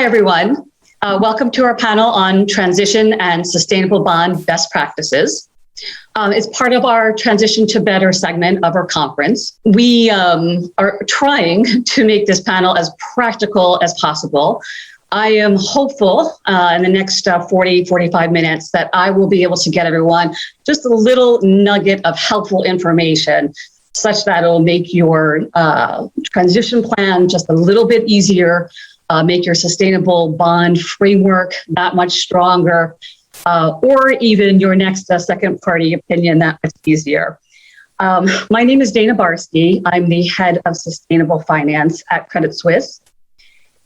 everyone. Welcome to our panel on transition and sustainable bond best practices. It's part of our Transition to Better segment of our conference. We are trying to make this panel as practical as possible. I am hopeful in the next 45 minutes that I will be able to get everyone just a little nugget of helpful information such that it will make your transition plan just a little bit easier, make your sustainable bond framework that much stronger, or even your next second party opinion that much easier. My name is Dana Barsky. I'm the head of sustainable finance at Credit Suisse.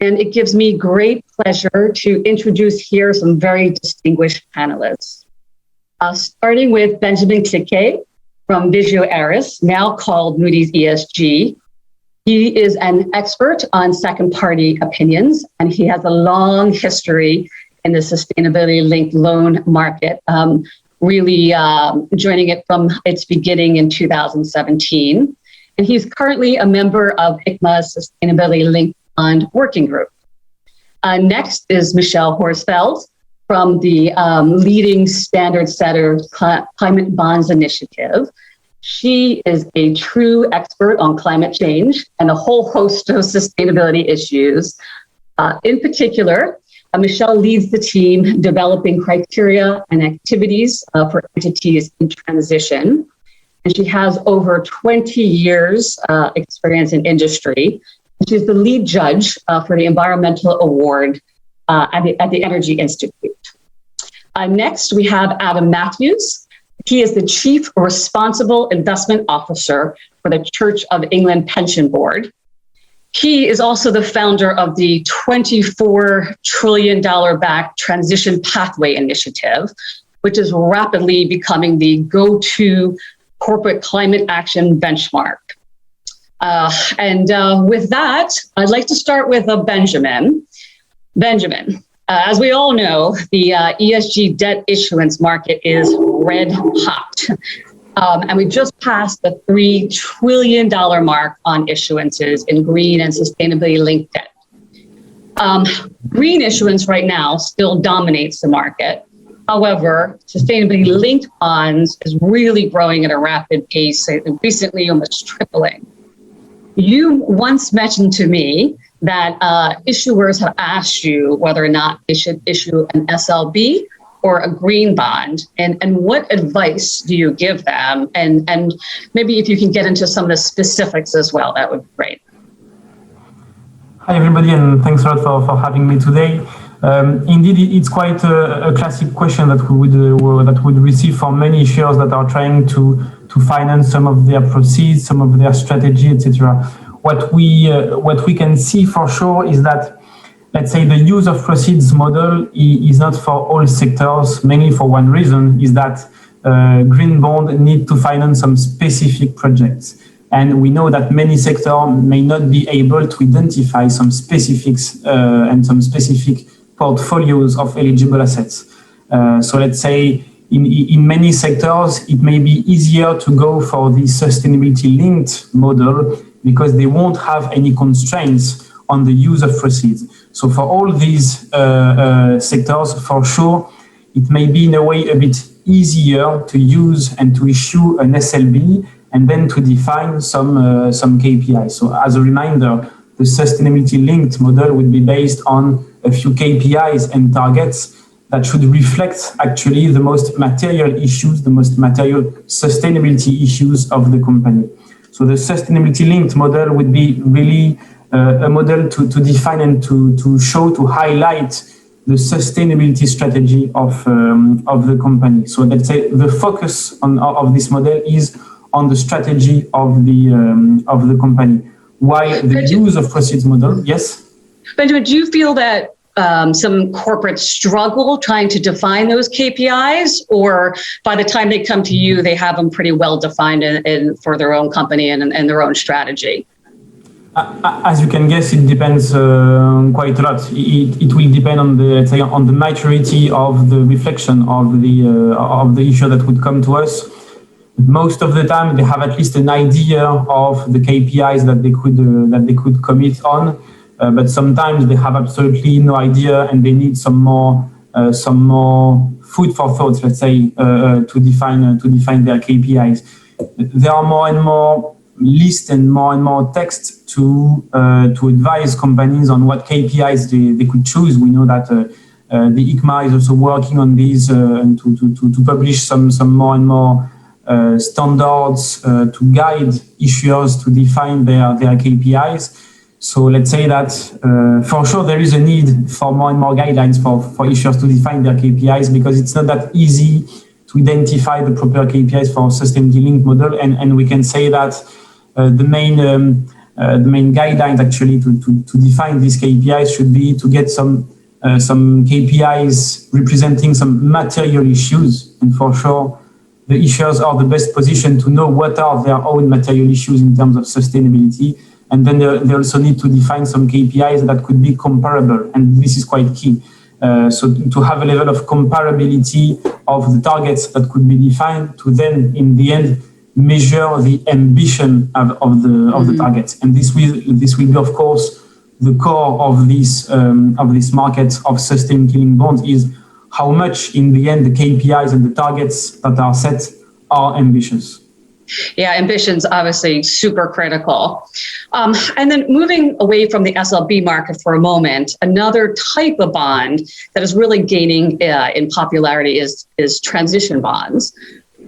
And it gives me great pleasure to introduce here some very distinguished panelists. Starting with Benjamin Cliquet from Vigeo Eiris, now called Moody's ESG. He is an expert on second party opinions, and he has a long history in the sustainability-linked loan market, really joining it from its beginning in 2017. And he's currently a member of ICMA's Sustainability-Linked Bond Working Group. Next is Michelle Horsfeld from the leading standard setter Climate Bonds Initiative. She is a true expert on climate change and a whole host of sustainability issues. In particular, Michelle leads the team developing criteria and activities for entities in transition. And she has over 20 years experience in industry. She's the lead judge for the Environmental Award at the Energy Institute. Next, we have Adam Matthews. He is the Chief Responsible Investment Officer for the Church of England Pension Board. He is also the founder of the $24 trillion backed Transition Pathway Initiative, which is rapidly becoming the go-to corporate climate action benchmark. With that, I'd like to start with Benjamin. Benjamin, as we all know, the ESG debt issuance market is red hot. And we just passed the $3 trillion mark on issuances in green and sustainability linked debt. Green issuance right now still dominates the market. However, sustainability linked bonds is really growing at a rapid pace, recently almost tripling. You once mentioned to me that issuers have asked you whether or not they should issue an SLB or a green bond, and what advice do you give them? And maybe if you can get into some of the specifics as well, that would be great. Hi everybody, and thanks a lot for having me today. Indeed, it's quite a classic question that we would receive from many issuers that are trying to finance some of their proceeds, some of their strategy, etc. What we can see for sure is that, let's say, the use of proceeds model is not for all sectors, mainly for one reason, is that green bond need to finance some specific projects. And we know that many sectors may not be able to identify some specifics and some specific portfolios of eligible assets. So let's say in many sectors, it may be easier to go for the sustainability linked model because they won't have any constraints on the use of proceeds. So for all these sectors, for sure, it may be in a way a bit easier to use and to issue an SLB and then to define some KPIs. So as a reminder, the sustainability linked model would be based on a few KPIs and targets that should reflect actually the most material issues, the most material sustainability issues of the company. So the sustainability linked model would be really a model to define and to show, to highlight the sustainability strategy of the company. So let's say the focus of this model is on the strategy of the company. While the use of proceeds model, yes? Benjamin, do you feel that some corporates struggle trying to define those KPIs, or by the time they come to you, they have them pretty well defined for their own company and their own strategy? As you can guess, it depends quite a lot. It will depend on the, let's say, on the maturity of the reflection of the issue that would come to us. Most of the time, they have at least an idea of the KPIs that they could commit on. but sometimes they have absolutely no idea and they need some more food for thought, let's say, to define their KPIs. There are more and more lists and more text to advise companies on what KPIs they could choose. We know that the ICMA is also working on these and to publish some more and more standards to guide issuers to define their KPIs. So let's say that for sure there is a need for more and more guidelines for issuers to define their KPIs, because it's not that easy to identify the proper KPIs for a sustainability linked model. And we can say that the main guidelines actually to define these KPIs should be to get some KPIs representing some material issues. And for sure, the issuers are the best positioned to know what are their own material issues in terms of sustainability. And then they also need to define some KPIs that could be comparable. And this is quite key. So to have a level of comparability of the targets that could be defined to then, in the end, measure the ambition of the targets. And this will be, of course, the core of this market of sustainability linked bonds, is how much in the end the KPIs and the targets that are set are ambitious. Yeah, ambition's obviously super critical. And then moving away from the SLB market for a moment, another type of bond that is really gaining in popularity is transition bonds.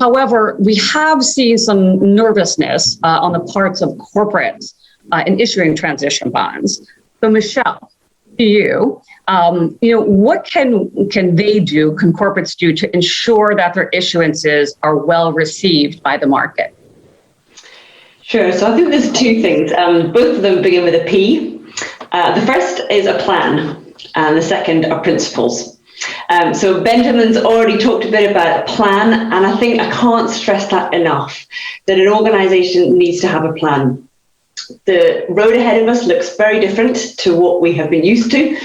However, we have seen some nervousness on the parts of corporates in issuing transition bonds. So Michelle, to you, what can they do, can corporates do to ensure that their issuances are well received by the market? Sure. So I think there's two things. Both of them begin with a P. The first is a plan, and the second are principles. So Benjamin's already talked a bit about plan, and I think I can't stress that enough, that an organization needs to have a plan. The road ahead of us looks very different to what we have been used to.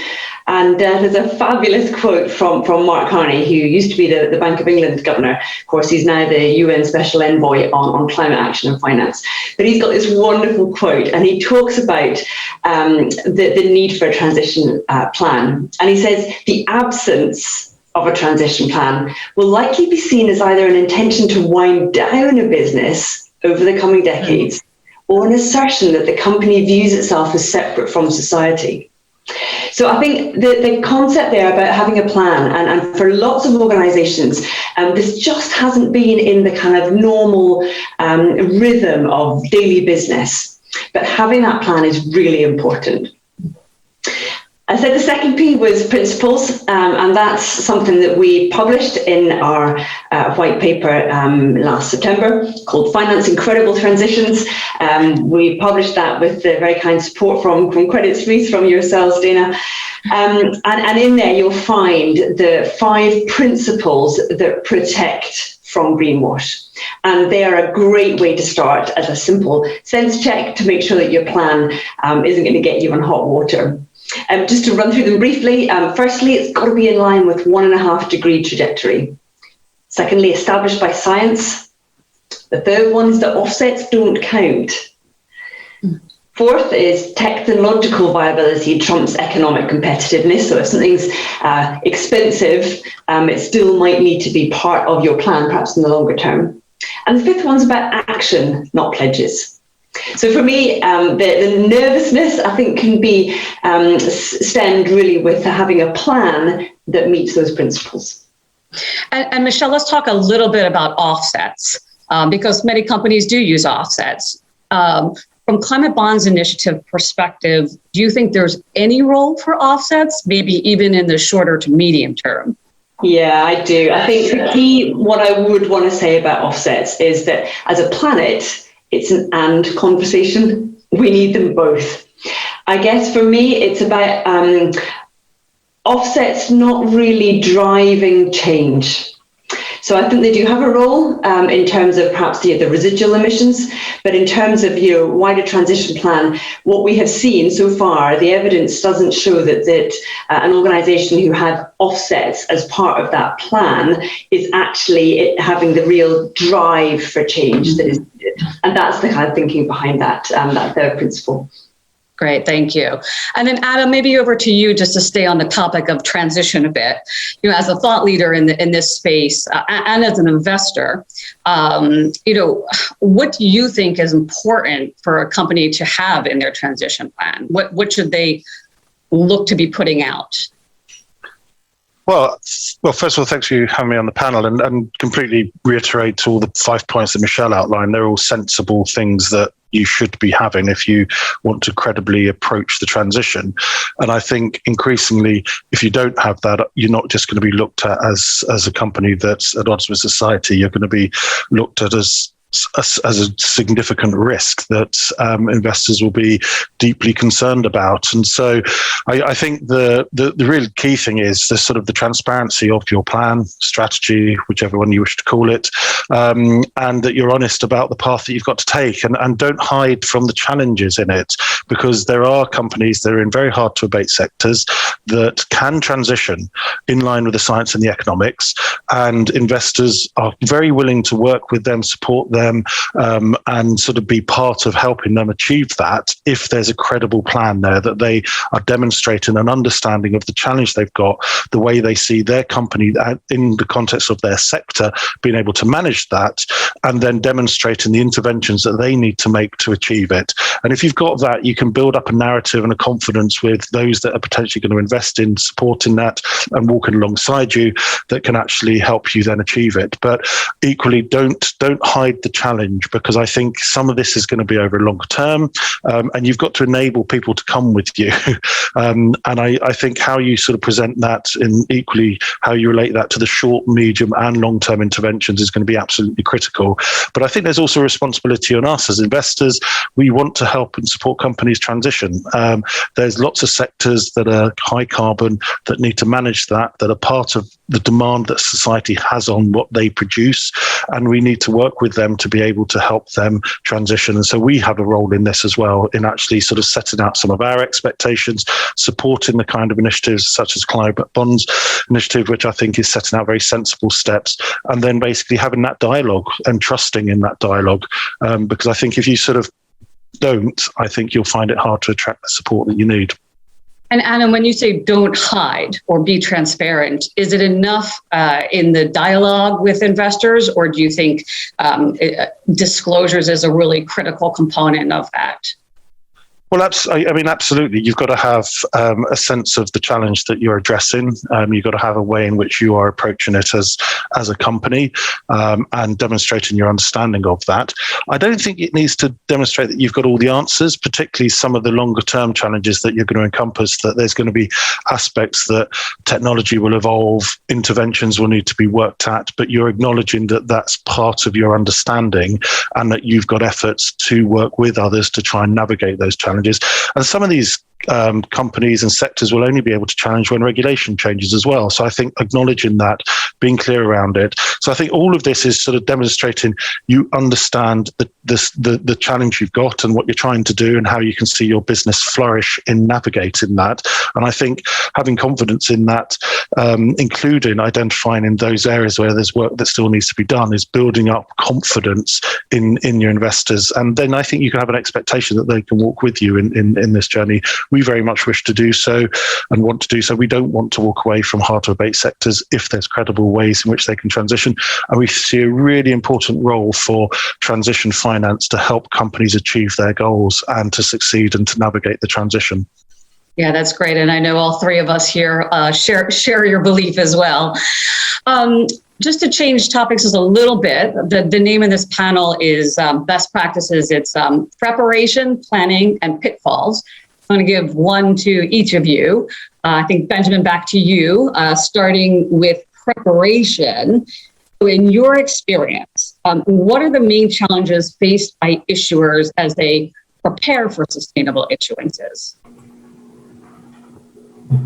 And there's a fabulous quote from Mark Carney, who used to be the Bank of England governor. Of course, he's now the UN Special Envoy on climate action and finance. But he's got this wonderful quote, and he talks about the need for a transition plan. And he says, the absence of a transition plan will likely be seen as either an intention to wind down a business over the coming decades, or an assertion that the company views itself as separate from society. So I think the concept there about having a plan, and for lots of organisations, this just hasn't been in the kind of normal rhythm of daily business. But having that plan is really important. I said the second P was principles, and that's something that we published in our white paper last September called Financing Credible Transitions. We published that with the very kind support from Credit Suisse, from yourselves, Dana. And in there you'll find the 5 principles that protect from greenwash. And they are a great way to start as a simple sense check to make sure that your plan isn't going to get you on hot water. Just to run through them briefly, firstly, it's got to be in line with 1.5 degree trajectory. Secondly, established by science. The third one is that offsets don't count. Fourth is technological viability trumps economic competitiveness. So if something's expensive, it still might need to be part of your plan, perhaps in the longer term. And the fifth one's about action, not pledges. So for me, the nervousness, I think, can be stemmed really with having a plan that meets those principles. And Michelle, let's talk a little bit about offsets, because many companies do use offsets. From Climate Bonds Initiative perspective, do you think there's any role for offsets, maybe even in the shorter to medium term? Yeah, I do. I think the key, what I would want to say about offsets is that as a planet, it's an and conversation. We need them both. I guess for me, it's about offsets not really driving change. So I think they do have a role in terms of perhaps the residual emissions, but in terms of wider transition plan, what we have seen so far, the evidence doesn't show that an organisation who had offsets as part of that plan is actually having the real drive for change that is needed. And that's the kind of thinking behind that third principle. Great, thank you. And then Adam, maybe over to you just to stay on the topic of transition a bit. As a thought leader in this space and as an investor, what do you think is important for a company to have in their transition plan? What should they look to be putting out? Well, first of all, thanks for having me on the panel and completely reiterate all the 5 points that Michelle outlined. They're all sensible things that you should be having if you want to credibly approach the transition. And I think increasingly, if you don't have that, you're not just going to be looked at as a company that's at odds with society. You're going to be looked at as a significant risk that investors will be deeply concerned about. And so I think the real key thing is the transparency of your plan, strategy, whichever one you wish to call it, and that you're honest about the path that you've got to take, and don't hide from the challenges in it, because there are companies that are in very hard to abate sectors that can transition in line with the science and the economics, and investors are very willing to work with them, support them, and sort of be part of helping them achieve that if there's a credible plan there, that they are demonstrating an understanding of the challenge they've got, the way they see their company in the context of their sector, being able to manage that, and then demonstrating the interventions that they need to make to achieve it. And if you've got that, you can build up a narrative and a confidence with those that are potentially going to invest in supporting that and walking alongside you, that can actually help you then achieve it. But equally, don't hide the challenge, because I think some of this is going to be over a longer term, and you've got to enable people to come with you. And I think how you sort of present that, and equally how you relate that to the short, medium and long-term interventions is going to be absolutely critical. But I think there's also a responsibility on us as investors. We want to help and support companies transition. There's lots of sectors that are high carbon that need to manage that are part of the demand that society has on what they produce, and we need to work with them to be able to help them transition. And so we have a role in this as well, in actually sort of setting out some of our expectations, supporting the kind of initiatives such as Climate Bonds Initiative, which I think is setting out very sensible steps, and then basically having that dialogue and trusting in that dialogue, because I think if you sort of don't, I think you'll find it hard to attract the support that you need. And Anna, when you say don't hide or be transparent, is it enough in the dialogue with investors, or do you think disclosures is a really critical component of that? Well, absolutely. You've got to have a sense of the challenge that you're addressing. You've got to have a way in which you are approaching it as a company, and demonstrating your understanding of that. I don't think it needs to demonstrate that you've got all the answers, particularly some of the longer term challenges that you're going to encompass, that there's going to be aspects that technology will evolve, interventions will need to be worked at, but you're acknowledging that that's part of your understanding, and that you've got efforts to work with others to try and navigate those challenges. And some of these companies and sectors will only be able to challenge when regulation changes as well. So I think acknowledging that, being clear around it. So I think all of this is sort of demonstrating you understand the challenge you've got and what you're trying to do, and how you can see your business flourish in navigating that. And I think having confidence in that, including identifying in those areas where there's work that still needs to be done, is building up confidence in your investors. And then I think you can have an expectation that they can walk with you in this journey. We very much wish to do so and want to do so. We don't want to walk away from hard to abate sectors if there's credible ways in which they can transition. And we see a really important role for transition finance to help companies achieve their goals and to succeed and to navigate the transition. Yeah, that's great. And I know all three of us here share your belief as well. Just to change topics just a little bit, the name of this panel is Best Practices. It's Preparation, Planning, and Pitfalls. I'm going to give one to each of you. I think, Benjamin, back to you, starting with preparation. In your experience, what are the main challenges faced by issuers as they prepare for sustainable issuances?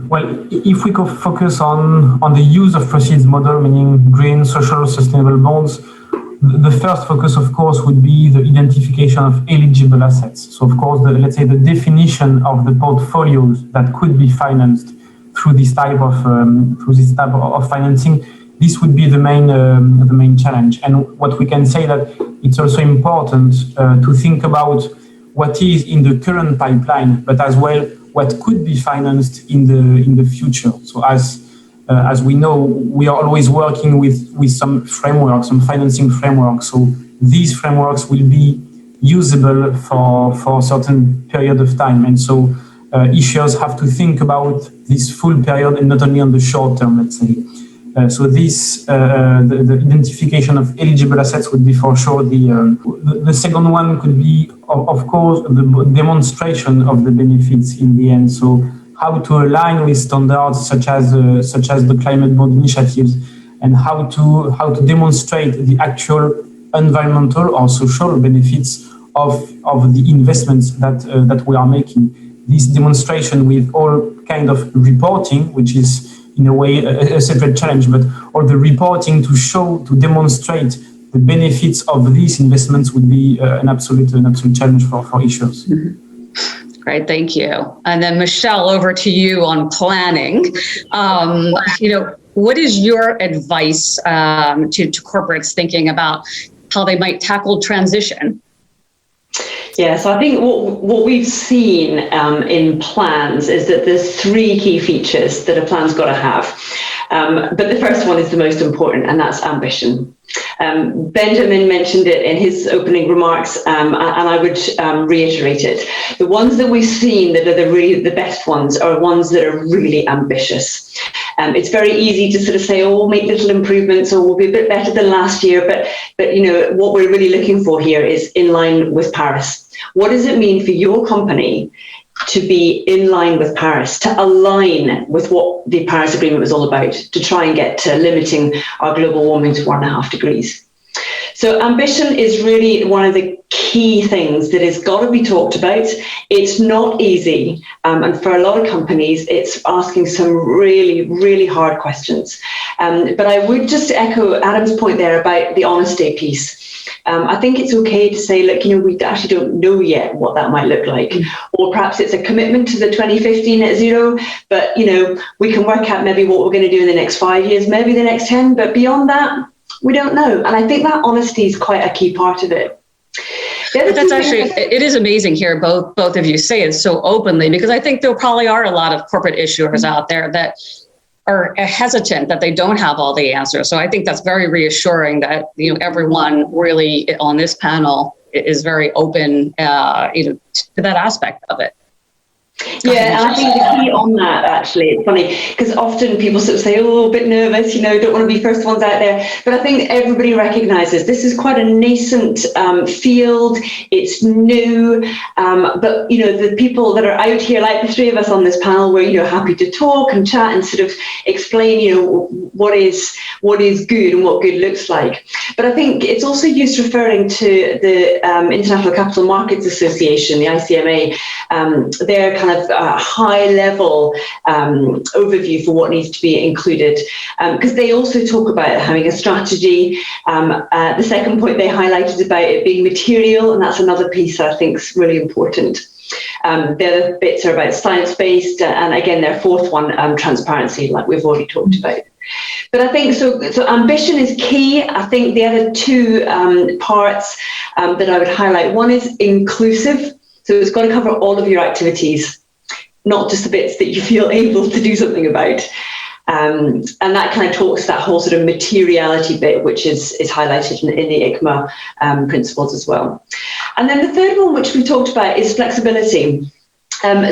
Well, if we could focus on the use of proceeds model, meaning green, social, sustainable bonds, the first focus, of course, would be the identification of eligible assets. So, of course, let's say the definition of the portfolios that could be financed through this type of financing. This would be the main challenge. And what we can say that it's also important to think about what is in the current pipeline, but as well what could be financed in the future. So as we know, we are always working with some frameworks, some financing frameworks. So these frameworks will be usable for a certain period of time. And so issuers have to think about this full period and not only on the short term, let's say. So this, the identification of eligible assets would be for sure the second one could be, of course, the demonstration of the benefits in the end. So how to align with standards such as the climate bond initiatives, and how to demonstrate the actual environmental or social benefits of the investments that we are making. This demonstration with all kind of reporting, which is in a way a separate challenge, but all the reporting to demonstrate the benefits of these investments would be an absolute challenge for issuers. Mm-hmm. Great, thank you. And then Michelle, over to you on planning. What is your advice to corporates thinking about how they might tackle transition? Yeah, so I think what we've seen in plans is that there's three key features that a plan's got to have. But the first one is the most important, and that's ambition. Benjamin mentioned it in his opening remarks, and I would reiterate it. The ones that we've seen that are the best ones are ones that are really ambitious. It's very easy to sort of say, oh, we'll make little improvements, or we'll be a bit better than last year. But what we're really looking for here is in line with Paris. What does it mean for your company to be in line with Paris, to align with what the Paris Agreement was all about, to try and get to limiting our global warming to 1.5 degrees? So ambition is really one of the key things that has got to be talked about. It's not easy. And for a lot of companies, it's asking some really, really hard questions. But I would just echo Adam's point there about the honesty piece. I think it's okay to say, look, we actually don't know yet what that might look like. Or perhaps it's a commitment to the 2050 net zero, but, we can work out maybe what we're going to do in the next 5 years, maybe the next 10, but beyond that, we don't know. And I think that honesty is quite a key part of it. That's actually, it is amazing here, both of you say it so openly, because I think there probably are a lot of corporate issuers out there that are hesitant that they don't have all the answers. So I think that's very reassuring that everyone really on this panel is very open to that aspect of it. Yeah, and I think the key on that, actually, it's funny, because often people sort of say, oh, a bit nervous, don't want to be first ones out there. But I think everybody recognises this is quite a nascent field. It's new. But, the people that are out here, like the three of us on this panel, we're, happy to talk and chat and sort of explain, what is good and what good looks like. But I think it's also used referring to the International Capital Markets Association, the ICMA, their kind of high level overview for what needs to be included, because they also talk about having a strategy. The second point they highlighted about it being material, and that's another piece I think is really important. The other bits are about science-based, and again, their fourth one, transparency, like we've already talked about. But I think so ambition is key. I think the other two parts that I would highlight, one is inclusive. So it's got to cover all of your activities, not just the bits that you feel able to do something about. And that kind of talks to that whole sort of materiality bit, which is highlighted in the ICMA principles as well. And then the third one, which we talked about, is flexibility.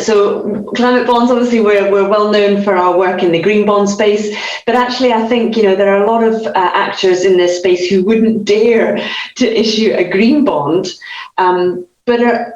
So climate bonds, obviously, we're well known for our work in the green bond space, but actually I think, there are a lot of actors in this space who wouldn't dare to issue a green bond, but are,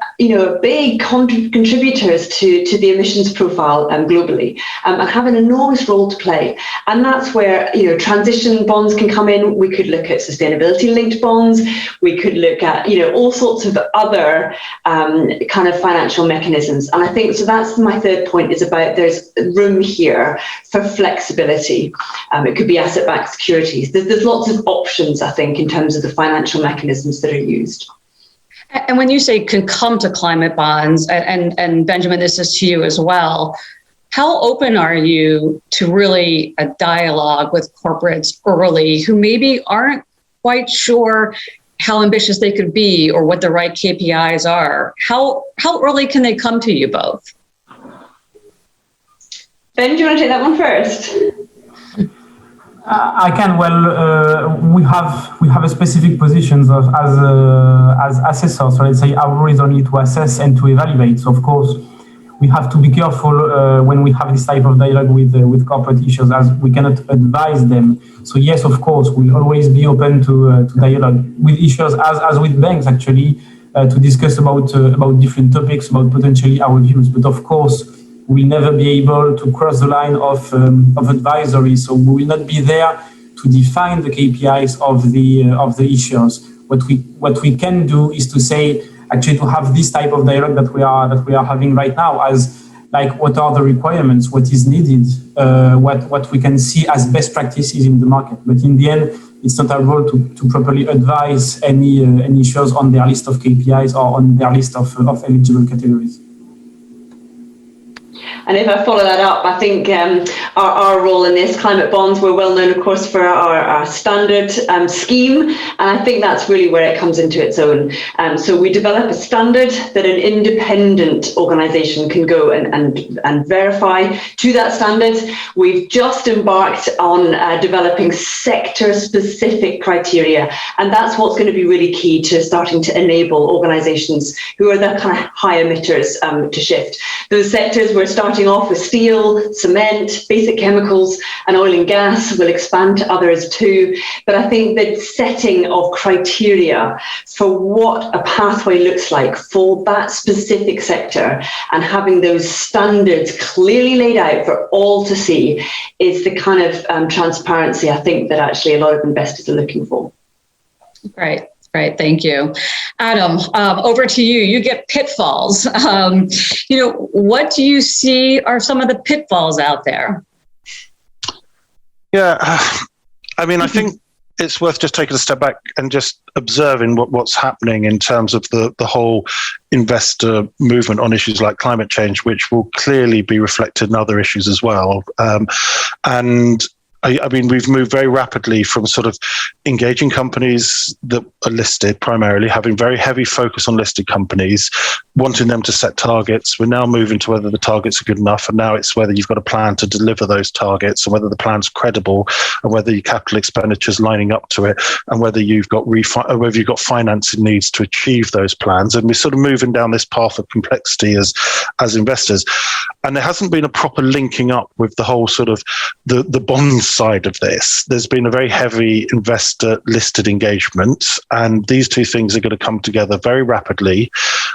big contributors to the emissions profile globally, and have an enormous role to play. And that's where, transition bonds can come in. We could look at sustainability-linked bonds. We could look at, all sorts of other kind of financial mechanisms. And I think, so that's my third point, is about there's room here for flexibility. It could be asset-backed securities. There's lots of options, I think, in terms of the financial mechanisms that are used. And when you say can come to climate bonds, and Benjamin, this is to you as well, how open are you to really a dialogue with corporates early who maybe aren't quite sure how ambitious they could be or what the right KPIs are, how early can they come to you both? Ben, do you want to take that one first? I can. Well, we have a specific positions as assessors. So let's say our role is only to assess and to evaluate. So of course, we have to be careful when we have this type of dialogue with corporate issues, as we cannot advise them. So yes, of course, we'll always be open to dialogue with issues as with banks actually to discuss about different topics, about potentially our views. But of course, we'll never be able to cross the line of advisory. So we will not be there to define the KPIs of the issues. What we can do is to say, actually, to have this type of dialogue that we are having right now, as like what are the requirements, what is needed, what we can see as best practices in the market. But in the end, it's not our role to properly advise any issues on their list of KPIs or on their list of eligible categories. And if I follow that up, I think our role in this, climate bonds, we're well known, of course, for our standard scheme. And I think that's really where it comes into its own. So we develop a standard that an independent organisation can go and verify to that standard. We've just embarked on developing sector-specific criteria. And that's what's going to be really key to starting to enable organisations who are the kind of high emitters to shift. Those sectors we're starting off with steel, cement, basic chemicals, and oil and gas. Will expand to others too. But I think the setting of criteria for what a pathway looks like for that specific sector and having those standards clearly laid out for all to see is the kind of transparency I think that actually a lot of investors are looking for. Great. Right, thank you. Adam, over to you. You get pitfalls. What do you see are some of the pitfalls out there? Yeah, I think it's worth just taking a step back and just observing what's happening in terms of the whole investor movement on issues like climate change, which will clearly be reflected in other issues as well. We've moved very rapidly from sort of engaging companies that are listed primarily, having very heavy focus on listed companies, wanting them to set targets. We're now moving to whether the targets are good enough, and now it's whether you've got a plan to deliver those targets, and whether the plan's credible, and whether your capital expenditure's lining up to it, and whether you've got whether you've got financing needs to achieve those plans. And we're sort of moving down this path of complexity as investors. And there hasn't been a proper linking up with the whole sort of the bonds side of this. There's been a very heavy investor listed engagement, and these two things are going to come together very rapidly.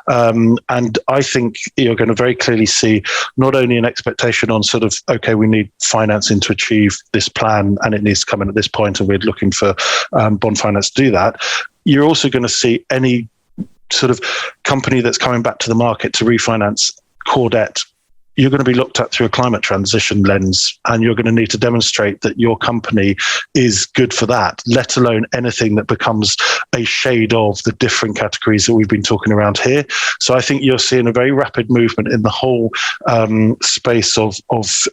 And I think you're going to very clearly see not only an expectation on sort of, okay, we need financing to achieve this plan and it needs to come in at this point and we're looking for bond finance to do that. You're also going to see any sort of company that's coming back to the market to refinance core debt. You're going to be looked at through a climate transition lens, and you're going to need to demonstrate that your company is good for that, let alone anything that becomes a shade of the different categories that we've been talking around here. So I think you're seeing a very rapid movement in the whole space of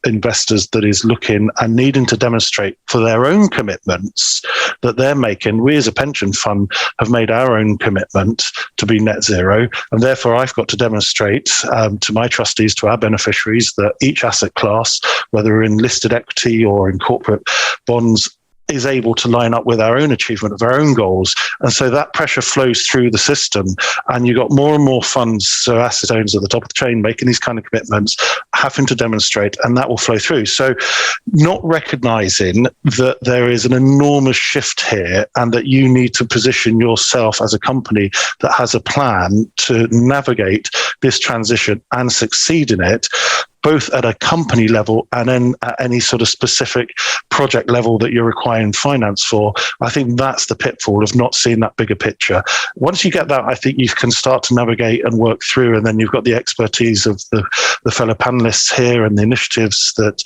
investors that is looking and needing to demonstrate for their own commitments that they're making. We as a pension fund have made our own commitment to be net zero, and therefore I've got to demonstrate to my trustees, to our beneficiaries, that each asset class, whether in listed equity or in corporate bonds, is able to line up with our own achievement of our own goals. And so that pressure flows through the system, and you've got more and more funds, so asset owners at the top of the chain, making these kind of commitments, having to demonstrate, and that will flow through. So not recognizing that there is an enormous shift here, and that you need to position yourself as a company that has a plan to navigate this transition and succeed in it, both at a company level and then at any sort of specific project level that you're requiring finance for. I think that's the pitfall of not seeing that bigger picture. Once you get that, I think you can start to navigate and work through, and then you've got the expertise of the fellow panelists here and the initiatives that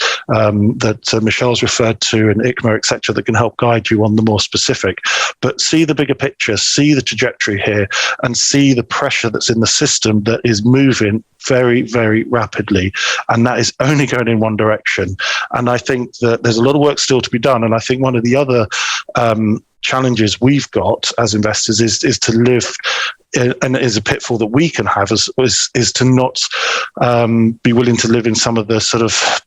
Michelle's referred to, and ICMA, etc., that can help guide you on the more specific. But see the bigger picture, see the trajectory here, and see the pressure that's in the system that is moving very, very rapidly. and that is only going in one direction. And I think that there's a lot of work still to be done. And I think one of the other challenges we've got as investors is to live, and is a pitfall that we can have, is to not be willing to live in some of the sort of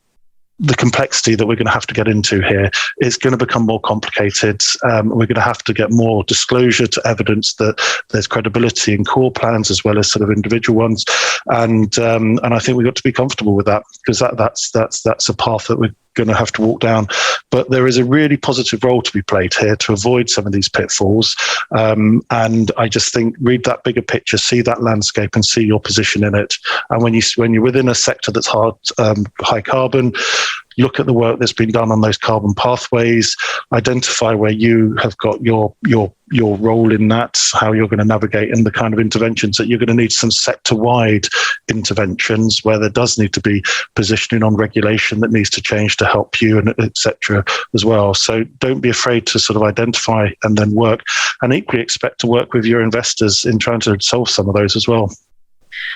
the complexity that we're going to have to get into here. It's going to become more complicated. We're going to have to get more disclosure to evidence that there's credibility in core plans as well as sort of individual ones. And I think we've got to be comfortable with that, because that's a path that we're going to have to walk down. But there is a really positive role to be played here to avoid some of these pitfalls. And I just think, read that bigger picture, see that landscape, and see your position in it. And when you're within a sector that's high carbon, look at the work that's been done on those carbon pathways, identify where you have got your role in that, how you're going to navigate, and the kind of interventions that you're going to need. Some sector-wide interventions where there does need to be positioning on regulation that needs to change to help you, and etc. as well. So don't be afraid to sort of identify and then work, and equally expect to work with your investors in trying to solve some of those as well.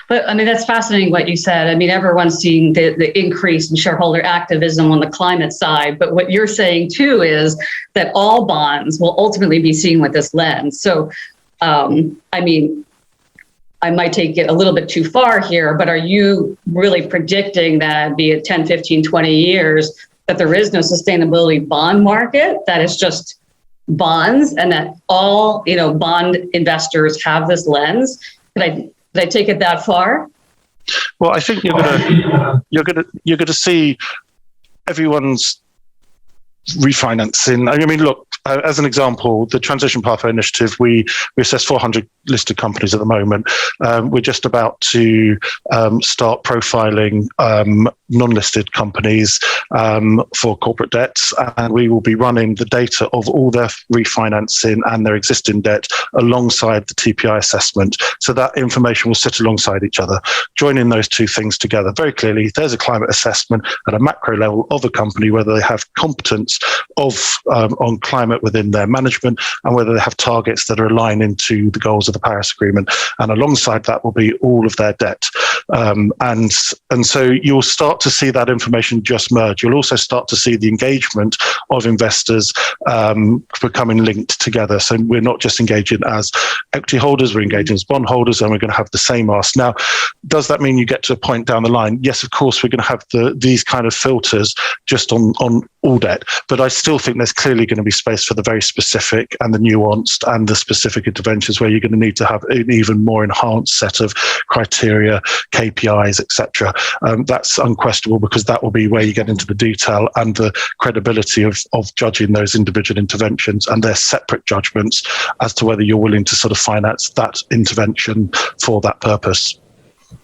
But I mean, that's fascinating what you said. I mean, everyone's seeing the increase in shareholder activism on the climate side. But what you're saying, too, is that all bonds will ultimately be seen with this lens. So, I mean, I might take it a little bit too far here, but are you really predicting that, be it 10, 15, 20 years, that there is no sustainability bond market, that it's just bonds, and that all, bond investors have this lens? Did I take it that far? Well, I think you're gonna see everyone's refinancing. I mean, look, as an example, the Transition Pathway Initiative, we assess 400 listed companies at the moment. We're just about to start profiling non-listed companies for corporate debts, and we will be running the data of all their refinancing and their existing debt alongside the TPI assessment. So that information will sit alongside each other, joining those two things together. Very clearly, there's a climate assessment at a macro level of a company, whether they have competence on climate within their management, and whether they have targets that are aligning to the goals of the Paris Agreement. And alongside that will be all of their debt. And so you'll start to see that information just merge. You'll also start to see the engagement of investors becoming linked together. So we're not just engaging as equity holders, we're engaging as bond holders, and we're going to have the same ask. Now, does that mean you get to a point down the line? Yes, of course, we're going to have these kind of filters just on all debt, but I still think there's clearly going to be space for the very specific and the nuanced and the specific interventions where you're going to need to have an even more enhanced set of criteria, KPIs, etc. That's unquestionable, because that will be where you get into the detail and the credibility of judging those individual interventions and their separate judgments as to whether you're willing to sort of finance that intervention for that purpose.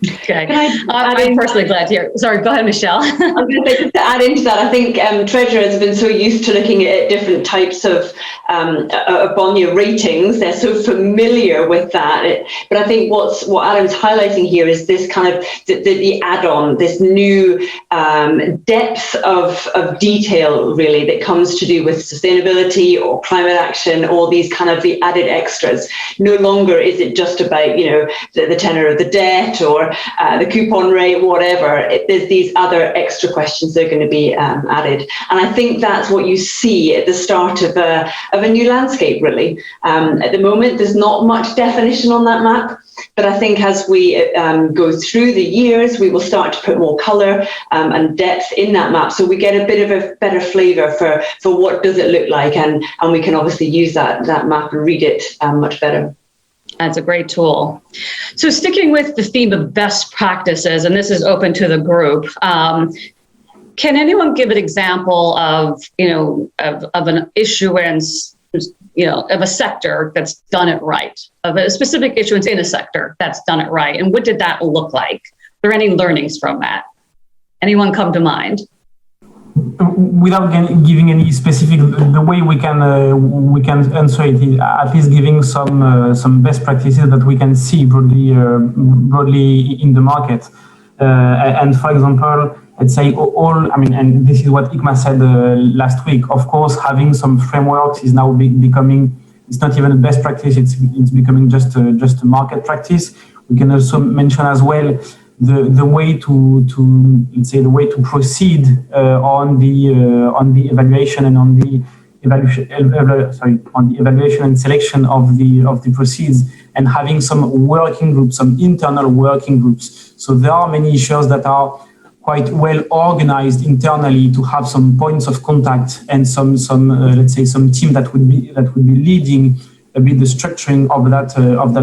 Okay. I'm personally glad to hear. Sorry, go ahead, Michelle. I was going to say, to add into that, I think treasurers have been so used to looking at different types of bond year ratings. They're so familiar with that. But I think what Adam's highlighting here is this kind of the add-on, this new depth of detail, really, that comes to do with sustainability or climate action, all these kind of the added extras. No longer is it just about, the tenor of the debt or the coupon rate, whatever. There's these other extra questions that are going to be added. And I think that's what you see at the start of a new landscape, really. At the moment, there's not much definition on that map. But I think as we go through the years, we will start to put more colour and depth in that map. So we get a bit of a better flavour for what does it look like. And we can obviously use that map and read it much better. That's a great tool. So sticking with the theme of best practices, and this is open to the group, can anyone give an example of an issuance, of a sector that's done it right, of a specific issuance in a sector that's done it right? And what did that look like? Are there any learnings from that? Anyone come to mind? Without giving any specific, the way we can answer it is at least giving some best practices that we can see broadly in the market. And for example, let's say and this is what ICMA said last week. Of course, having some frameworks is now becoming. It's not even a best practice. It's becoming just a market practice. We can also mention as well the way to let's say the way to proceed on the evaluation and on the evaluation and selection of the proceeds, and having some working groups, some internal working groups. So there are many issues that are quite well organized internally to have some points of contact and some let's say some team that would be leading a bit the structuring of that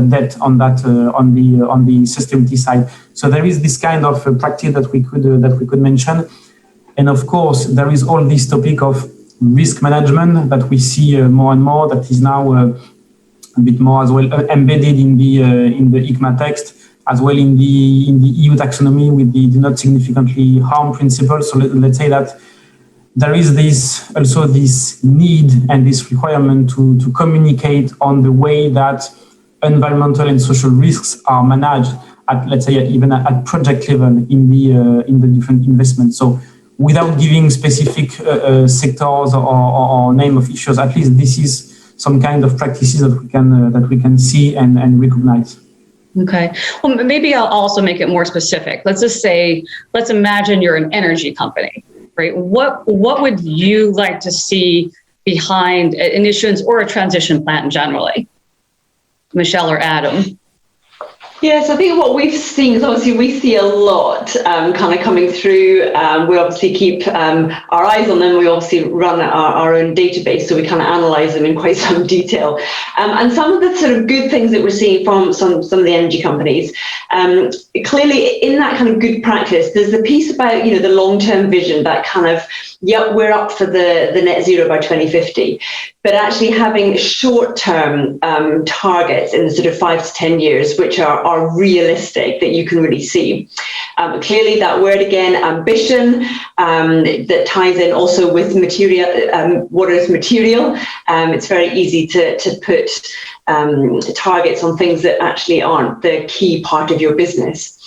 debt on the sustainability side. So there is this kind of practice that we could mention, and of course there is all this topic of risk management that we see more and more, that is now a bit more as well embedded in the ICMA text, as well in the EU taxonomy with the do not significantly harm principle. So let's say that there is this need and this requirement to communicate on the way that environmental and social risks are managed at, let's say, even at project level in the different investments. So without giving specific sectors or name of issues, at least this is some kind of practices that we can see and recognize. Okay. Well, maybe I'll also make it more specific. Let's imagine you're an energy company, right? What would you like to see behind an issuance or a transition plan generally? Michelle or Adam? Yes, I think what we've seen is obviously we see a lot kind of coming through. We obviously keep our eyes on them. We obviously run our own database, so we kind of analyze them in quite some detail. And some of the sort of good things that we're seeing from some of the energy companies, clearly in that kind of good practice, there's the piece about, the long-term vision, that kind of, yep, we're up for the net zero by 2050. But actually having short-term targets in the sort of 5 to 10 years, which are realistic, that you can really see. Clearly, that word again, ambition, that ties in also with material. What is material? It's very easy to put targets on things that actually aren't the key part of your business.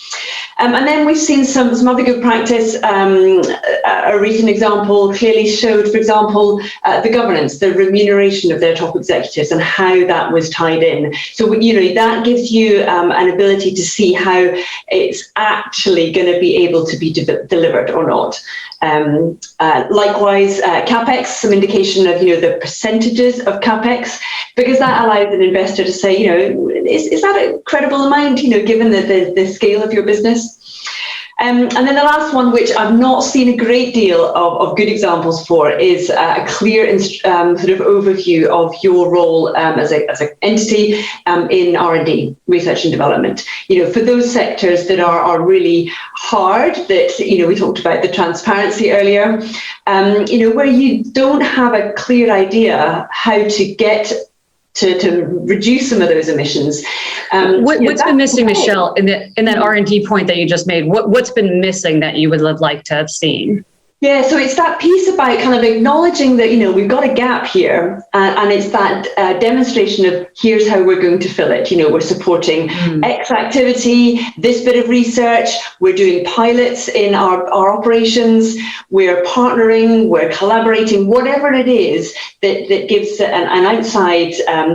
And then we've seen some other good practice. A recent example clearly showed, for example, the governance, the remuneration of their top executives and how that was tied in. So, that gives you an ability to see how it's actually going to be able to be delivered or not. Likewise, CapEx, some indication of, the percentages of CapEx, because that allows an investor to say, is that a credible amount, given the scale of your business? And then the last one, which I've not seen a great deal of good examples for, is a clear sort of overview of your role as an entity in R&D, research and development. For those sectors that are really hard, that, we talked about the transparency earlier, where you don't have a clear idea how to get to reduce some of those emissions. What's been missing, Michelle, in that R&D point that you just made? What's been missing that you would have liked to have seen? Yeah, so it's that piece about kind of acknowledging that, we've got a gap here, and it's that demonstration of here's how we're going to fill it. We're supporting X activity, this bit of research, we're doing pilots in our operations, we're partnering, we're collaborating, whatever it is that gives an outside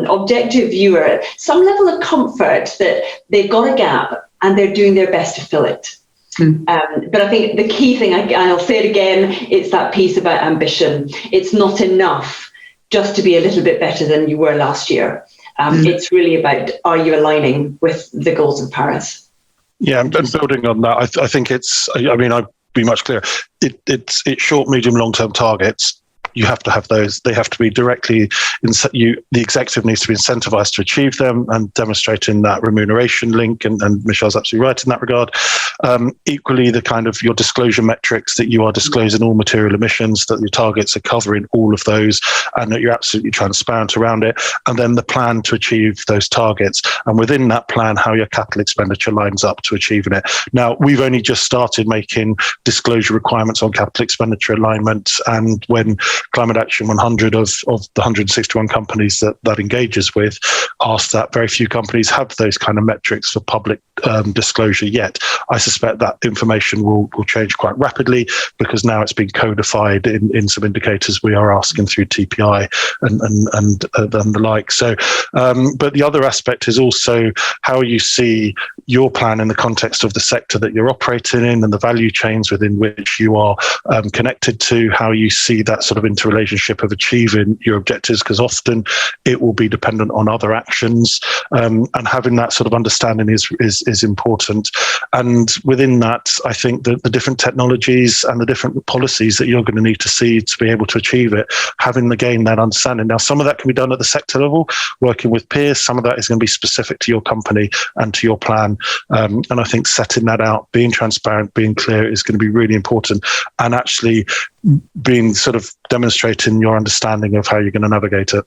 objective viewer some level of comfort that they've got a gap and they're doing their best to fill it. But I think the key thing, I'll say it again, it's that piece about ambition. It's not enough just to be a little bit better than you were last year. It's really about, are you aligning with the goals of Paris? Yeah, and building on that, I think I'd be much clearer. It's short, medium, long-term targets. You have to have those. They have to be directly, the executive needs to be incentivized to achieve them and demonstrating that remuneration link. And Michelle's absolutely right in that regard. Equally, the kind of your disclosure metrics, that you are disclosing all material emissions, that your targets are covering all of those, and that you're absolutely transparent around it. And then the plan to achieve those targets. And within that plan, how your capital expenditure lines up to achieving it. Now, we've only just started making disclosure requirements on capital expenditure alignment. And when Climate Action 100 of the 161 companies that engages with asked that, very few companies have those kind of metrics for public disclosure yet. I suspect that information will change quite rapidly, because now it's been codified in some indicators we are asking through TPI and the like. So, but the other aspect is also how you see your plan in the context of the sector that you're operating in and the value chains within which you are connected to, how you see that sort of interrelationship of achieving your objectives, because often it will be dependent on other actions, and having that sort of understanding is important. And within that, I think that the different technologies and the different policies that you're going to need to see to be able to achieve it, having the gain that understanding. Now, some of that can be done at the sector level, working with peers. Some of that is going to be specific to your company and to your plan. And I think setting that out, being transparent, being clear is going to be really important, and actually being sort of demonstrating your understanding of how you're going to navigate it.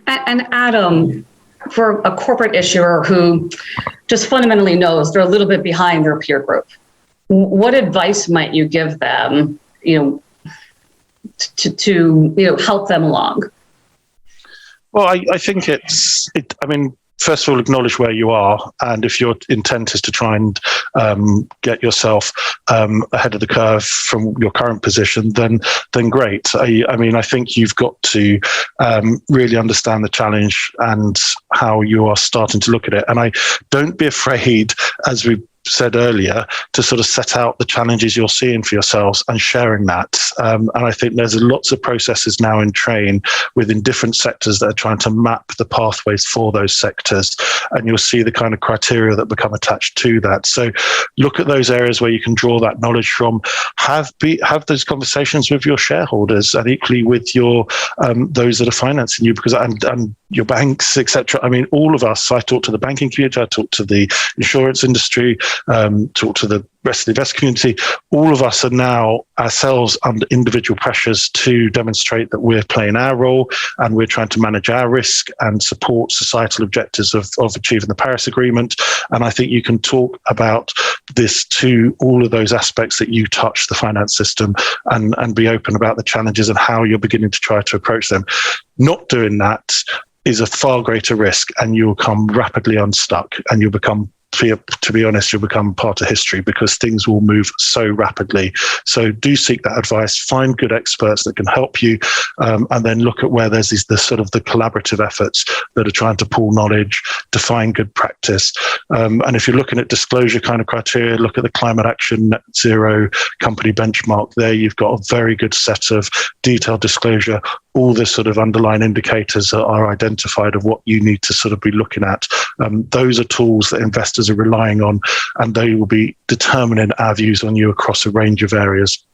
And Adam, for a corporate issuer who just fundamentally knows they're a little bit behind their peer group, what advice might you give them, to help them along? Well, I think first of all, acknowledge where you are, and if your intent is to try and get yourself ahead of the curve from your current position, then great. I think you've got to really understand the challenge and how you are starting to look at it. And don't be afraid, as we said earlier, to sort of set out the challenges you're seeing for yourselves and sharing that. And I think there's lots of processes now in train within different sectors that are trying to map the pathways for those sectors. And you'll see the kind of criteria that become attached to that. So look at those areas where you can draw that knowledge from. Have those conversations with your shareholders, and equally with your those that are financing you, because and your banks, etc. All of us. I talk to the banking community. I talk to the insurance industry. Talk to the rest of the investor community. All of us are now ourselves under individual pressures to demonstrate that we're playing our role and we're trying to manage our risk and support societal objectives of achieving the Paris Agreement. And I think you can talk about this to all of those aspects that you touch the finance system, and be open about the challenges and how you're beginning to try to approach them. Not doing that is a far greater risk, and you'll come rapidly unstuck, and you'll become, to be honest, you'll become part of history, because things will move so rapidly. So do seek that advice, find good experts that can help you, and then look at where there's the collaborative efforts that are trying to pool knowledge, define good practice. And if you're looking at disclosure kind of criteria, look at the Climate Action Net Zero Company Benchmark. There you've got a very good set of detailed disclosure, all the sort of underlying indicators that are identified of what you need to sort of be looking at. Those are tools that investors are relying on, and they will be determining our views on you across a range of areas.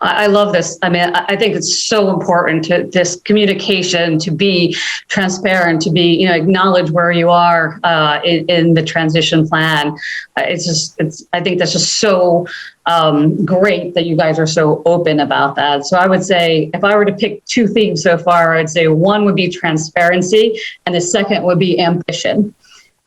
I love this. I think it's so important to this communication, to be transparent, to be, acknowledge where you are in the transition plan. I think that's just so great that you guys are so open about that. So I would say, if I were to pick two themes so far, I'd say one would be transparency, and the second would be ambition.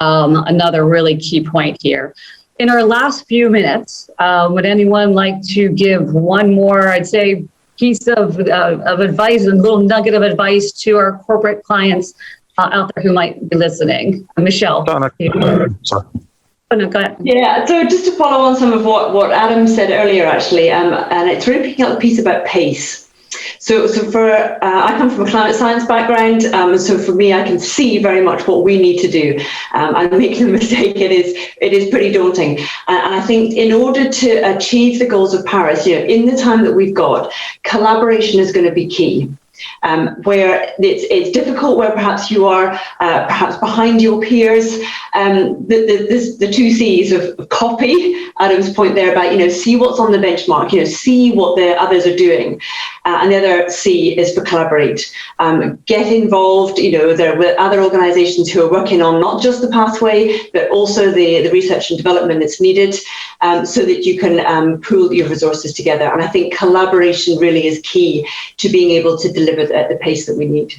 Another really key point here. In our last few minutes, would anyone like to give one more, I'd say, piece of advice, a little nugget of advice to our corporate clients out there who might be listening? Michelle. Sorry. Oh, no, go ahead. Yeah, so just to follow on some of what Adam said earlier, actually, and it's really picking up the piece about pace. So I come from a climate science background, so for me, I can see very much what we need to do. And making a mistake, it is pretty daunting. And I think in order to achieve the goals of Paris, in the time that we've got, collaboration is going to be key. Where it's difficult, where perhaps you are perhaps behind your peers. The two C's of copy, Adam's point there about, see what's on the benchmark, see what the others are doing. And the other C is for collaborate. Get involved, there are other organizations who are working on not just the pathway, but also the research and development that's needed, so that you can pool your resources together. And I think collaboration really is key to being able to deliver at the pace that we need.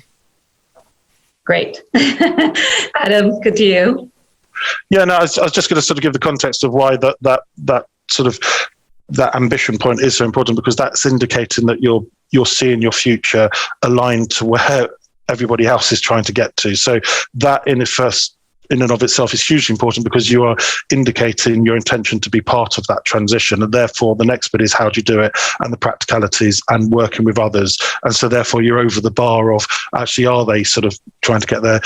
Great. Adam, good to you. Yeah, no, I was just going to sort of give the context of why that sort of that ambition point is so important, because that's indicating that you're seeing your future aligned to where everybody else is trying to get to. So that in and of itself is hugely important, because you are indicating your intention to be part of that transition. And therefore the next bit is how do you do it, and the practicalities and working with others. And so therefore you're over the bar of actually, are they sort of trying to get there?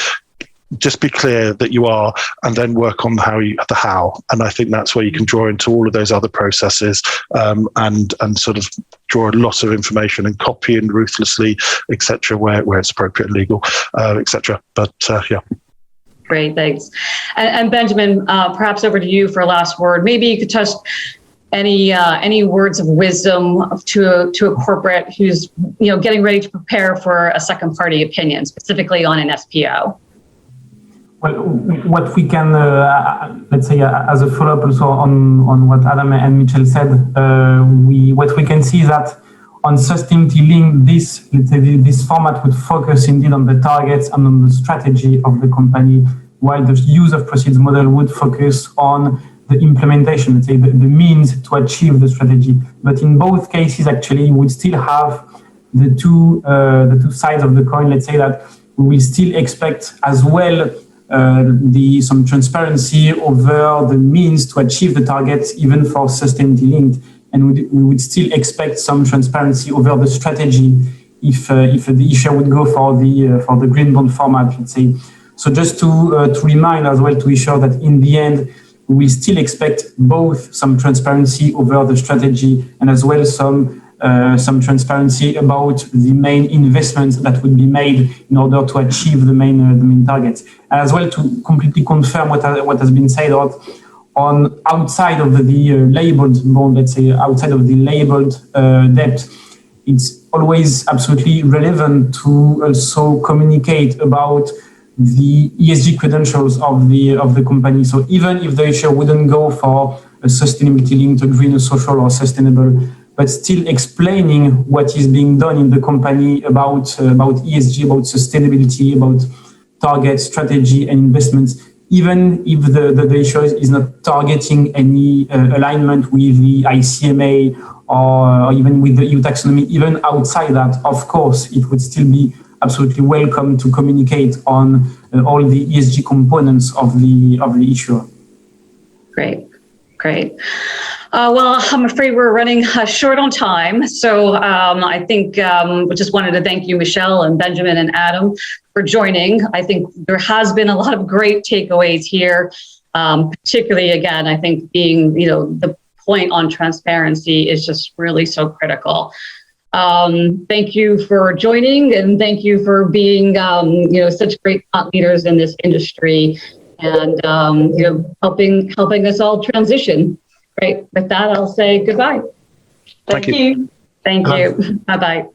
just be clear that you are, and then work on the how. And I think that's where you can draw into all of those other processes, and sort of draw a lot of information and copy in ruthlessly, etc., where it's appropriate and legal, etc. But yeah. Great, thanks. And Benjamin, perhaps over to you for a last word. Maybe you could touch any words of wisdom to a corporate who's getting ready to prepare for a second party opinion, specifically on an SPO. Well, what we can, let's say, as a follow-up also on what Adam and Michelle said, what we can see is that on sustainability link, this format would focus indeed on the targets and on the strategy of the company, while the use of proceeds model would focus on the implementation, let's say, the means to achieve the strategy. But in both cases, actually, we would still have the two sides of the coin. Let's say that we will still expect as well some transparency over the means to achieve the targets, even for sustainability linked, and we would still expect some transparency over the strategy if the issuer would go for the green bond format, let's say. So just to remind as well to ensure that in the end we still expect both some transparency over the strategy and as well some transparency about the main investments that would be made in order to achieve the main targets. And as well to completely confirm what has been said on outside of the labeled bond, let's say outside of the labeled debt, it's always absolutely relevant to also communicate about the ESG credentials of the company. So even if the issuer wouldn't go for a sustainability linked, a green, a social, or sustainable, but still explaining what is being done in the company about ESG, about sustainability, about targets, strategy, and investments, even if the issuer is not targeting any alignment with the ICMA or even with the EU taxonomy, even outside that, of course, it would still be absolutely welcome to communicate on all the ESG components of the issuer. Great. Well, I'm afraid we're running short on time. So I think we just wanted to thank you, Michelle and Benjamin and Adam, for joining. I think there has been a lot of great takeaways here, particularly, again, I think being, the point on transparency is just really so critical. Thank you for joining, and thank you for being, such great thought leaders in this industry, and helping us all transition. Great. With that, I'll say goodbye. Thank you. Thank you. Bye bye.